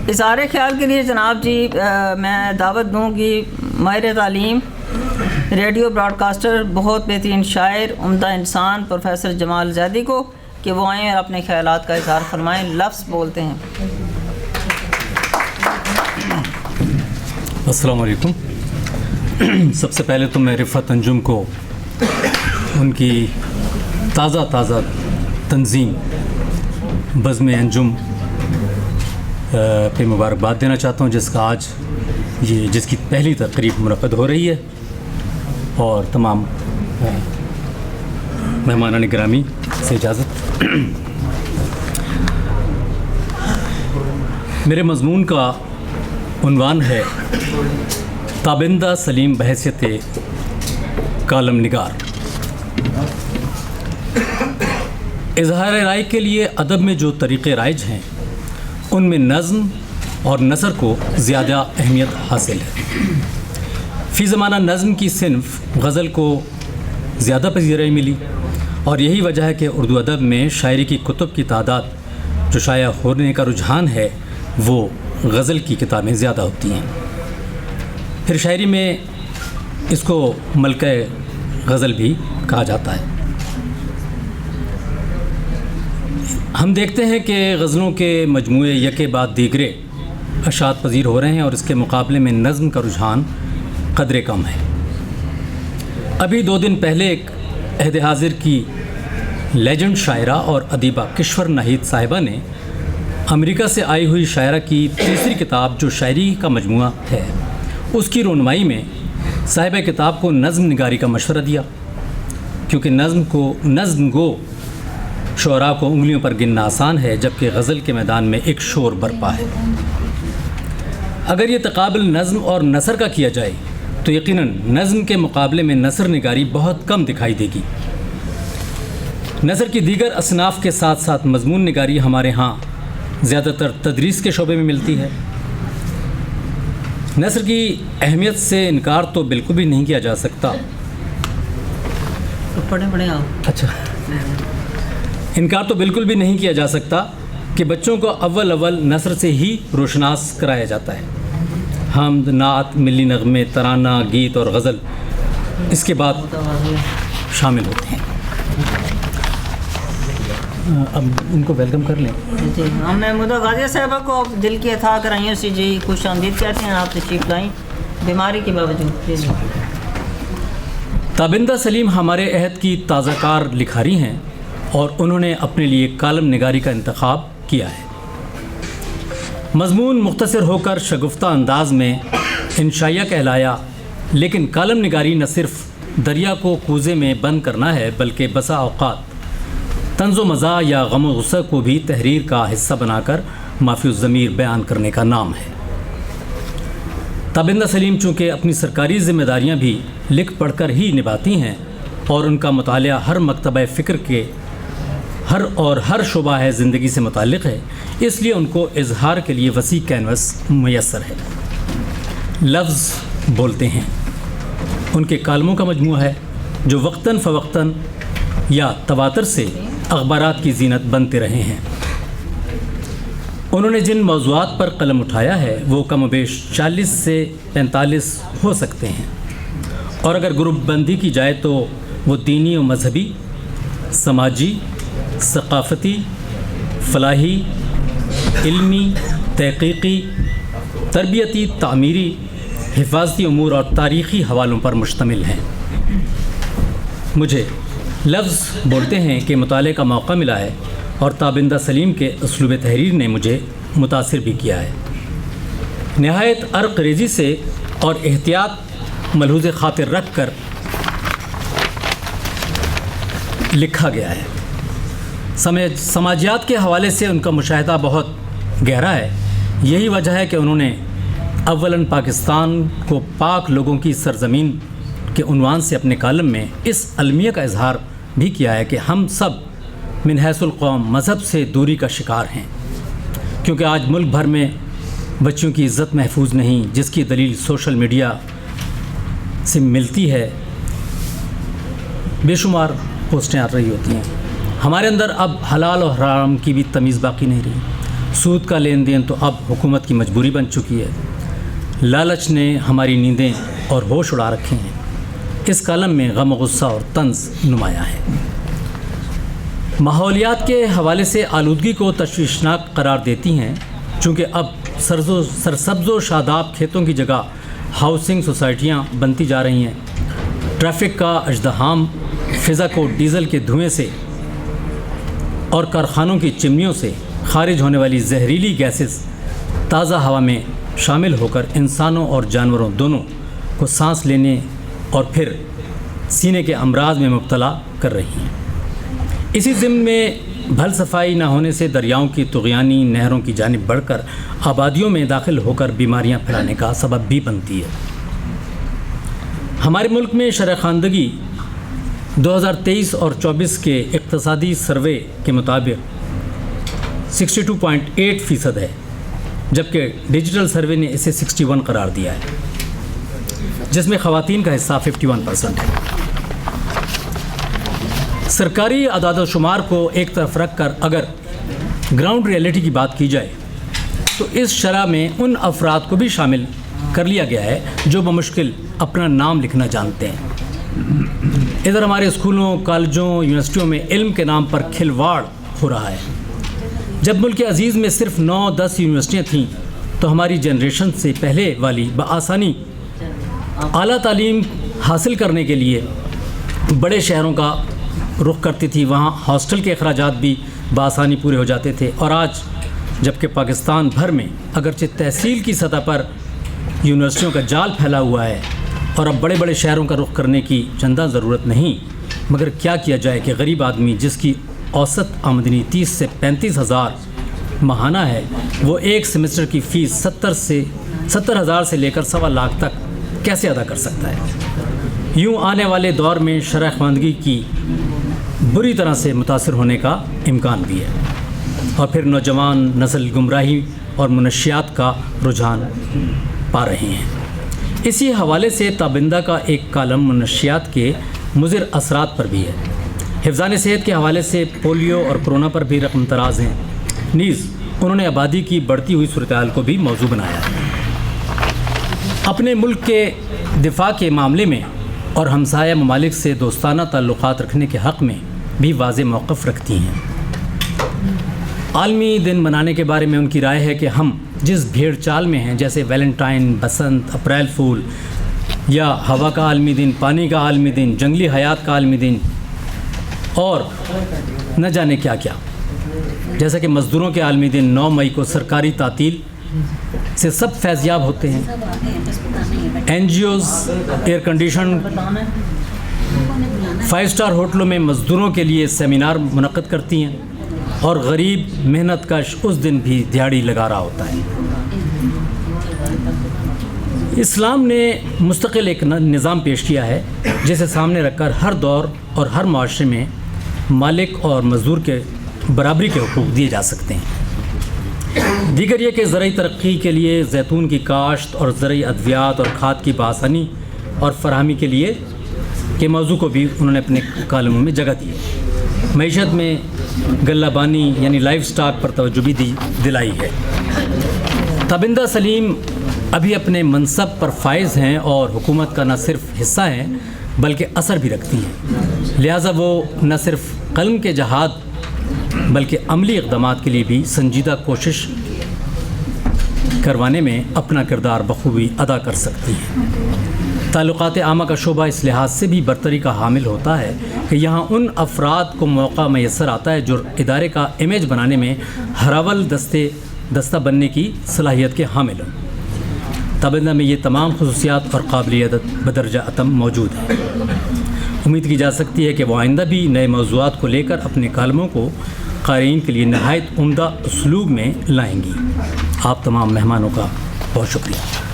اظہار خیال کے لیے جناب جی میں دعوت دوں گی ماہر تعلیم، ریڈیو براڈ کاسٹر، بہت بہترین شاعر، عمدہ انسان پروفیسر جمال زیدی کو کہ وہ آئیں اور اپنے خیالات کا اظہار فرمائیں. لفظ بولتے ہیں. السلام علیکم. سب سے پہلے تو میں رفعت انجم کو ان کی تازہ تنظیم بزم انجم پہ مبارکباد دینا چاہتا ہوں، جس کا آج جس کی پہلی تقریب منعقد ہو رہی ہے، اور تمام مہمانان گرامی سے اجازت. میرے مضمون کا عنوان ہے تابندہ سلیم بحیثیت کالم نگار. اظہار رائے کے لیے ادب میں جو طریقے رائج ہیں ان میں نظم اور نثر کو زیادہ اہمیت حاصل ہے. فی زمانہ نظم کی صنف غزل کو زیادہ پذیرائی ملی، اور یہی وجہ ہے کہ اردو ادب میں شاعری کی کتب کی تعداد جو شائع ہونے کا رجحان ہے وہ غزل کی کتابیں زیادہ ہوتی ہیں. پھر شاعری میں اس کو ملکہ غزل بھی کہا جاتا ہے. ہم دیکھتے ہیں کہ غزلوں کے مجموعے یکے بعد دیگرے اشاعت پذیر ہو رہے ہیں، اور اس کے مقابلے میں نظم کا رجحان قدرے کم ہے. ابھی 2 دن پہلے ایک عہد حاضر کی لیجنڈ شاعرہ اور ادیبہ کشور ناہید صاحبہ نے امریکہ سے آئی ہوئی شاعرہ کی تیسری کتاب جو شاعری کا مجموعہ ہے اس کی رونمائی میں صاحبہ کتاب کو نظم نگاری کا مشورہ دیا، کیونکہ نظم گو شعراء کو انگلیوں پر گننا آسان ہے، جبکہ غزل کے میدان میں ایک شور برپا ہے. اگر یہ تقابل نظم اور نثر کا کیا جائے تو یقیناً نظم کے مقابلے میں نثر نگاری بہت کم دکھائی دے گی. نثر کی دیگر اصناف کے ساتھ ساتھ مضمون نگاری ہمارے ہاں زیادہ تر تدریس کے شعبے میں ملتی ہے. نثر کی اہمیت سے انکار تو بالکل بھی نہیں کیا جا سکتا. اچھا، انکار تو بالکل بھی نہیں کیا جا سکتا کہ بچوں کو اول نثر سے ہی روشناس کرایا جاتا ہے. حمد، نعت، ملی نغمے، ترانہ، گیت اور غزل اس کے بعد شامل ہوتے ہیں. اب ان کو ویلکم کر لیں. جی، ہم محمودہ غازیہ صاحبہ کو دل کی اتھاہ کرائیوں سے جی خوش آمدید کہتے ہیں. آپ تشریف لائیں بیماری کے باوجود. جی. تابندہ سلیم ہمارے عہد کی تازہ کار لکھاری ہیں، اور انہوں نے اپنے لیے کالم نگاری کا انتخاب کیا ہے. مضمون مختصر ہو کر شگفتہ انداز میں انشائیہ کہلایا، لیکن کالم نگاری نہ صرف دریا کو کوزے میں بند کرنا ہے بلکہ بسا اوقات طنز و مزاح یا غم و غصہ کو بھی تحریر کا حصہ بنا کر مافی الضمیر بیان کرنے کا نام ہے. تابندہ سلیم چونکہ اپنی سرکاری ذمہ داریاں بھی لکھ پڑھ کر ہی نبھاتی ہیں، اور ان کا مطالعہ ہر مکتبہ فکر کے ہر شعبہ ہے زندگی سے متعلق ہے، اس لیے ان کو اظہار کے لیے وسیع کینوس میسر ہے. لفظ بولتے ہیں ان کے کالموں کا مجموعہ ہے جو وقتاً فوقتاً یا تواتر سے اخبارات کی زینت بنتے رہے ہیں. انہوں نے جن موضوعات پر قلم اٹھایا ہے وہ کم و بیش 40 سے 45 ہو سکتے ہیں، اور اگر گروپ بندی کی جائے تو وہ دینی و مذہبی، سماجی، ثقافتی، فلاحی، علمی، تحقیقی، تربیتی، تعمیری، حفاظتی امور اور تاریخی حوالوں پر مشتمل ہیں. مجھے لفظ بولتے ہیں کہ مطالعے کا موقع ملا ہے، اور تابندہ سلیم کے اسلوب تحریر نے مجھے متاثر بھی کیا ہے. نہایت عرق ریزی سے اور احتیاط ملحوظ خاطر رکھ کر لکھا گیا ہے. سماجیات کے حوالے سے ان کا مشاہدہ بہت گہرا ہے. یہی وجہ ہے کہ انہوں نے اولاً پاکستان کو پاک لوگوں کی سرزمین کے عنوان سے اپنے کالم میں اس المیہ کا اظہار بھی کیا ہے کہ ہم سب من حیث القوم مذہب سے دوری کا شکار ہیں، کیونکہ آج ملک بھر میں بچوں کی عزت محفوظ نہیں، جس کی دلیل سوشل میڈیا سے ملتی ہے. بے شمار پوسٹیں آ رہی ہوتی ہیں. ہمارے اندر اب حلال اور حرام کی بھی تمیز باقی نہیں رہی. سود کا لین دین تو اب حکومت کی مجبوری بن چکی ہے، لالچ نے ہماری نیندیں اور ہوش اڑا رکھے ہیں، اس کالم میں غم و غصہ اور طنز نمایاں ہے۔ ماحولیات کے حوالے سے آلودگی کو تشویشناک قرار دیتی ہیں، چونکہ اب سرسبز و شاداب کھیتوں کی جگہ ہاؤسنگ سوسائٹیاں بنتی جا رہی ہیں، ٹریفک کا ازدحام فضا کو ڈیزل کے دھوئیں سے اور کارخانوں کی چمنیوں سے خارج ہونے والی زہریلی گیسز تازہ ہوا میں شامل ہو کر انسانوں اور جانوروں دونوں کو سانس لینے اور پھر سینے کے امراض میں مبتلا کر رہی ہیں۔ اسی ضمن میں بھل صفائی نہ ہونے سے دریاؤں کی طغیانی نہروں کی جانب بڑھ کر آبادیوں میں داخل ہو کر بیماریاں پھیلانے کا سبب بھی بنتی ہے۔ ہمارے ملک میں شرح خواندگی 2023 اور 24 کے اقتصادی سروے کے مطابق 62.8% ہے، جبکہ ڈیجیٹل سروے نے اسے 61 قرار دیا ہے، جس میں خواتین کا حصہ 51% ہے۔ سرکاری اعداد و شمار کو ایک طرف رکھ کر اگر گراؤنڈ ریئلٹی کی بات کی جائے تو اس شرح میں ان افراد کو بھی شامل کر لیا گیا ہے جو بمشکل اپنا نام لکھنا جانتے ہیں۔ ادھر ہمارے اسکولوں، کالجوں، یونیورسٹیوں میں علم کے نام پر کھلواڑ ہو رہا ہے۔ جب ملک عزیز میں صرف 9-10 یونیورسٹیاں تھیں تو ہماری جنریشن سے پہلے والی بآسانی اعلیٰ تعلیم حاصل کرنے کے لیے بڑے شہروں کا رخ کرتی تھی، وہاں ہاسٹل کے اخراجات بھی بآسانی پورے ہو جاتے تھے، اور آج جبکہ پاکستان بھر میں اگرچہ تحصیل کی سطح پر یونیورسٹیوں کا جال پھیلا ہوا ہے اور اب بڑے بڑے شہروں کا رخ کرنے کی چندہ ضرورت نہیں، مگر کیا کیا جائے کہ غریب آدمی جس کی اوسط آمدنی 30 سے 35 ہزار ماہانہ ہے، وہ ایک سیمسٹر کی فیس 70 ہزار سے لے کر 1.25 لاکھ تک کیسے ادا کر سکتا ہے؟ یوں آنے والے دور میں شرح خواندگی کی بری طرح سے متاثر ہونے کا امکان بھی ہے، اور پھر نوجوان نسل گمراہی اور منشیات کا رجحان پا رہے ہیں۔ اسی حوالے سے تابندہ کا ایک کالم منشیات کے مضر اثرات پر بھی ہے۔ حفظان صحت کے حوالے سے پولیو اور کرونا پر بھی رقم تراز ہیں، نیز انہوں نے آبادی کی بڑھتی ہوئی صورتحال کو بھی موضوع بنایا ہے۔ اپنے ملک کے دفاع کے معاملے میں اور ہمسایہ ممالک سے دوستانہ تعلقات رکھنے کے حق میں بھی واضح موقف رکھتی ہیں۔ عالمی دن منانے کے بارے میں ان کی رائے ہے کہ ہم جس بھیڑ چال میں ہیں، جیسے ویلنٹائن، بسنت، اپریل فول، یا ہوا کا عالمی دن، پانی کا عالمی دن، جنگلی حیات کا عالمی دن، اور نہ جانے کیا کیا، جیسا کہ مزدوروں کے عالمی دن 9 مئی کو سرکاری تعطیل سے سب فیضیاب ہوتے ہیں۔ N G Os air condition 5 star ہوٹلوں میں مزدوروں کے لیے سیمینار منعقد کرتی ہیں، اور غریب محنت کش اس دن بھی دیہڑی لگا رہا ہوتا ہے۔ اسلام نے مستقل ایک نظام پیش کیا ہے جسے سامنے رکھ کر ہر دور اور ہر معاشرے میں مالک اور مزدور کے برابری کے حقوق دیے جا سکتے ہیں۔ دیگر یہ کہ زرعی ترقی کے لیے زیتون کی کاشت اور زرعی ادویات اور کھاد کی بآسانی اور فراہمی کے لیے کے موضوع کو بھی انہوں نے اپنے کالموں میں جگہ دی ہے۔ معیشت میں غلہ بانی یعنی لائف سٹاک پر توجہ بھی دلائی ہے۔ تابندہ سلیم ابھی اپنے منصب پر فائز ہیں اور حکومت کا نہ صرف حصہ ہیں بلکہ اثر بھی رکھتی ہیں، لہٰذا وہ نہ صرف قلم کے جہاد بلکہ عملی اقدامات کے لیے بھی سنجیدہ کوشش کروانے میں اپنا کردار بخوبی ادا کر سکتی ہیں۔ تعلقات عامہ کا شعبہ اس لحاظ سے بھی برتری کا حامل ہوتا ہے کہ یہاں ان افراد کو موقع میسر آتا ہے جو ادارے کا امیج بنانے میں ہراول دستہ بننے کی صلاحیت کے حامل ہوں۔ تابندہ میں یہ تمام خصوصیات اور قابلیت بدرجہ اتم موجود ہیں۔ امید کی جا سکتی ہے کہ وہ آئندہ بھی نئے موضوعات کو لے کر اپنے کالموں کو قارئین کے لیے نہایت عمدہ اسلوب میں لائیں گی۔ آپ تمام مہمانوں کا بہت شکریہ۔